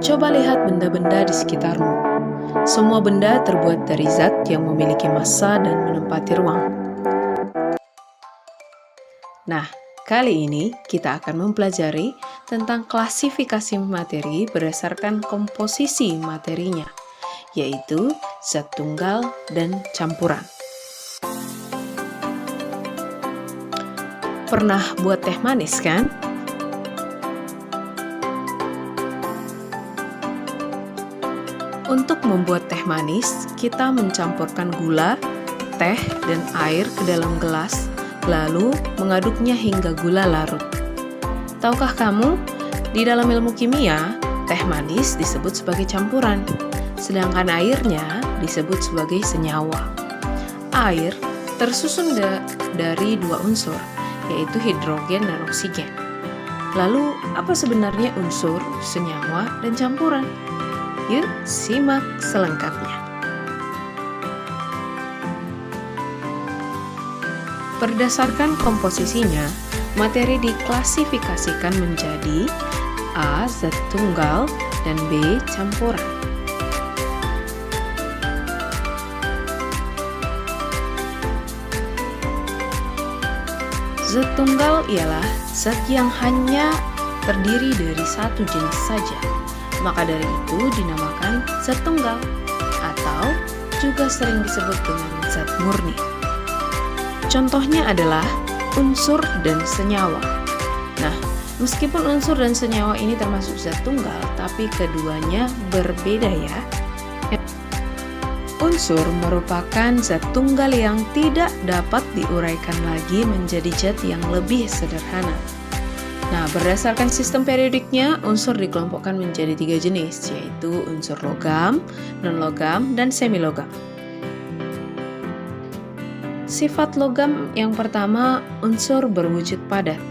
Coba lihat benda-benda di sekitarmu. Semua benda terbuat dari zat yang memiliki massa dan menempati ruang. Nah, kali ini kita akan mempelajari tentang klasifikasi materi berdasarkan komposisi materinya, yaitu zat tunggal dan campuran. Pernah buat teh manis kan? Untuk membuat teh manis, kita mencampurkan gula, teh, dan air ke dalam gelas, lalu mengaduknya hingga gula larut. Tahukah kamu, di dalam ilmu kimia, teh manis disebut sebagai campuran, sedangkan airnya disebut sebagai senyawa. Air tersusun dari dua unsur, yaitu hidrogen dan oksigen. Lalu, apa sebenarnya unsur, senyawa, dan campuran? Yuk, simak selengkapnya. Berdasarkan komposisinya, materi diklasifikasikan menjadi A. Zat tunggal dan B. Campuran. Zat tunggal ialah zat yang hanya terdiri dari satu jenis saja. Maka dari itu dinamakan zat tunggal atau juga sering disebut dengan zat murni. Contohnya adalah unsur dan senyawa. Nah, meskipun unsur dan senyawa ini termasuk zat tunggal, tapi keduanya berbeda ya. Unsur merupakan zat tunggal yang tidak dapat diuraikan lagi menjadi zat yang lebih sederhana. Nah, berdasarkan sistem periodiknya, unsur dikelompokkan menjadi 3 jenis, yaitu unsur logam, non-logam, dan semi-logam. Sifat logam yang pertama, unsur berwujud padat,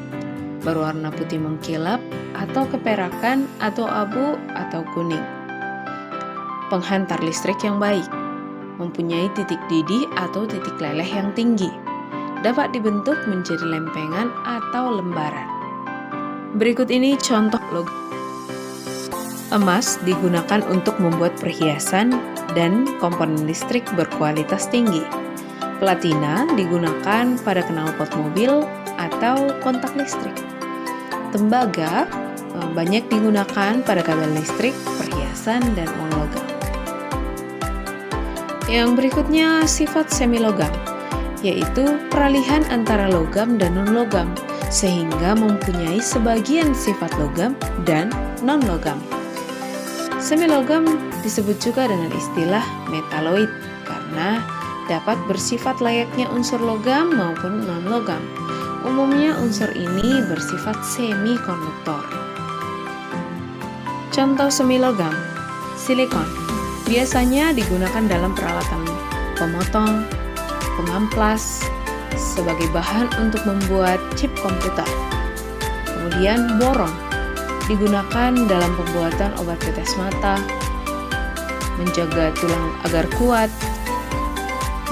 berwarna putih mengkilap, atau keperakan, atau abu, atau kuning. Penghantar listrik yang baik, mempunyai titik didih atau titik leleh yang tinggi, dapat dibentuk menjadi lempengan atau lembaran. Berikut ini contoh logam. Emas digunakan untuk membuat perhiasan dan komponen listrik berkualitas tinggi. Platina digunakan pada knalpot mobil atau kontak listrik. Tembaga banyak digunakan pada kabel listrik, perhiasan, dan uang logam. Yang berikutnya sifat semilogam, yaitu peralihan antara logam dan non-logam, sehingga mempunyai sebagian sifat logam dan non-logam. Semilogam disebut juga dengan istilah metaloid karena dapat bersifat layaknya unsur logam maupun non-logam. Umumnya unsur ini bersifat semikonduktor. Contoh semilogam, silikon, biasanya digunakan dalam peralatan pemotong, pengamplas, sebagai bahan untuk membuat chip komputer. Kemudian boron digunakan dalam pembuatan obat tetes mata, menjaga tulang agar kuat.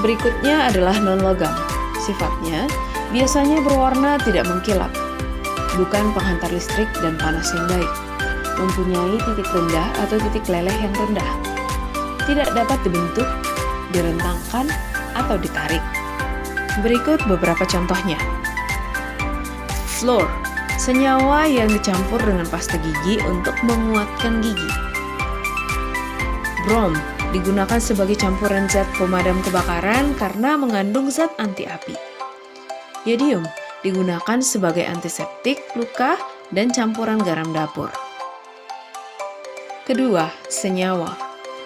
Berikutnya adalah non-logam. Sifatnya biasanya berwarna tidak mengkilap, bukan penghantar listrik dan panas yang baik, mempunyai titik rendah atau titik leleh yang rendah, tidak dapat dibentuk, direntangkan, atau ditarik. Berikut beberapa contohnya. Fluor, senyawa yang dicampur dengan pasta gigi untuk menguatkan gigi. Brom, digunakan sebagai campuran zat pemadam kebakaran karena mengandung zat anti api. Yodium, digunakan sebagai antiseptik luka dan campuran garam dapur. Kedua, senyawa,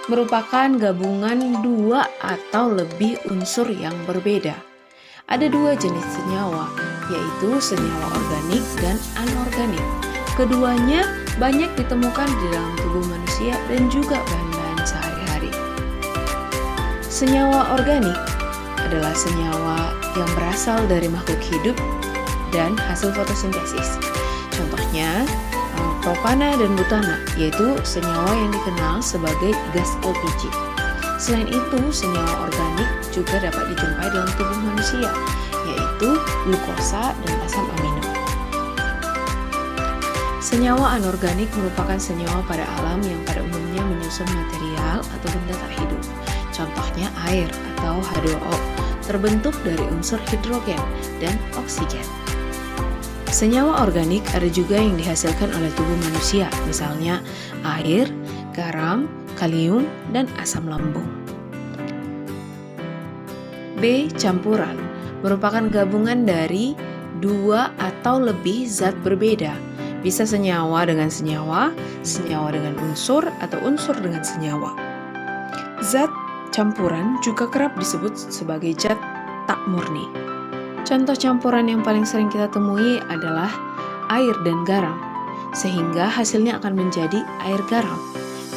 merupakan gabungan dua atau lebih unsur yang berbeda. Ada 2 jenis senyawa, yaitu senyawa organik dan anorganik. Keduanya banyak ditemukan di dalam tubuh manusia dan juga bahan-bahan sehari-hari. Senyawa organik adalah senyawa yang berasal dari makhluk hidup dan hasil fotosintesis. Contohnya, propana dan butana, yaitu senyawa yang dikenal sebagai gas LPG. Selain itu, senyawa organik juga dapat dijumpai dalam tubuh manusia, yaitu glukosa dan asam amino. Senyawa anorganik merupakan senyawa pada alam yang pada umumnya menyusun material atau benda tak hidup. Contohnya air atau H2O, terbentuk dari unsur hidrogen dan oksigen. Senyawa organik ada juga yang dihasilkan oleh tubuh manusia, misalnya air, garam, kalium, dan asam lambung. B. Campuran merupakan gabungan dari dua atau lebih zat berbeda. Bisa senyawa dengan senyawa, senyawa dengan unsur, atau unsur dengan senyawa. Zat campuran juga kerap disebut sebagai zat tak murni. Contoh campuran yang paling sering kita temui adalah air dan garam, sehingga hasilnya akan menjadi air garam.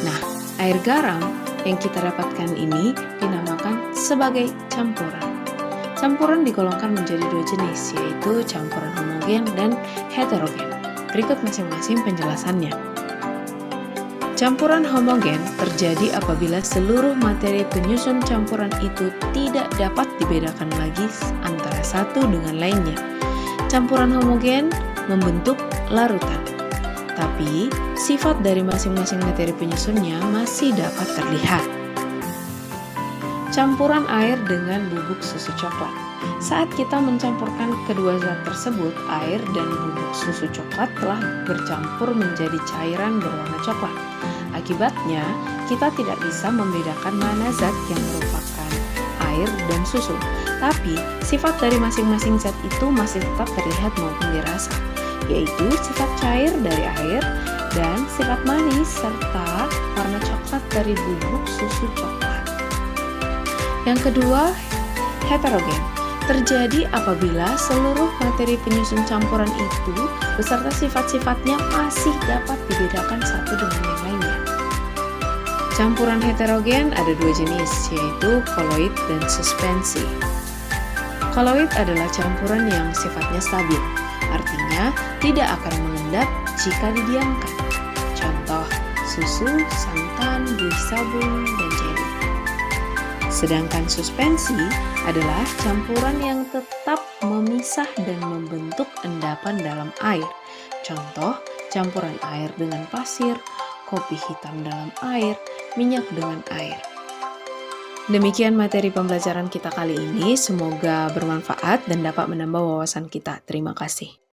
Nah, air garam yang kita dapatkan ini dinamakan sebagai campuran. Campuran digolongkan menjadi dua jenis, yaitu campuran homogen dan heterogen. Berikut masing-masing penjelasannya. Campuran homogen terjadi apabila seluruh materi penyusun campuran itu tidak dapat dibedakan lagi antara satu dengan lainnya. Campuran homogen membentuk larutan, tapi sifat dari masing-masing materi penyusunnya masih dapat terlihat. Campuran air dengan bubuk susu coklat. Saat kita mencampurkan kedua zat tersebut, air dan bubuk susu coklat telah bercampur menjadi cairan berwarna coklat. Akibatnya, kita tidak bisa membedakan mana zat yang merupakan air dan susu. Tapi, sifat dari masing-masing zat itu masih tetap terlihat maupun dirasa, yaitu sifat cair dari air dan sifat manis serta warna coklat dari bubuk susu coklat. Yang kedua, heterogen. Terjadi apabila seluruh materi penyusun campuran itu beserta sifat-sifatnya masih dapat dibedakan satu dengan yang lainnya. Campuran heterogen ada dua jenis, yaitu koloid dan suspensi. Koloid adalah campuran yang sifatnya stabil, artinya tidak akan mengendap jika didiamkan. Contoh, susu, santan, buih sabun, dan jeli. Sedangkan suspensi adalah campuran yang tetap memisah dan membentuk endapan dalam air. Contoh, campuran air dengan pasir, kopi hitam dalam air, minyak dengan air. Demikian materi pembelajaran kita kali ini, semoga bermanfaat dan dapat menambah wawasan kita. Terima kasih.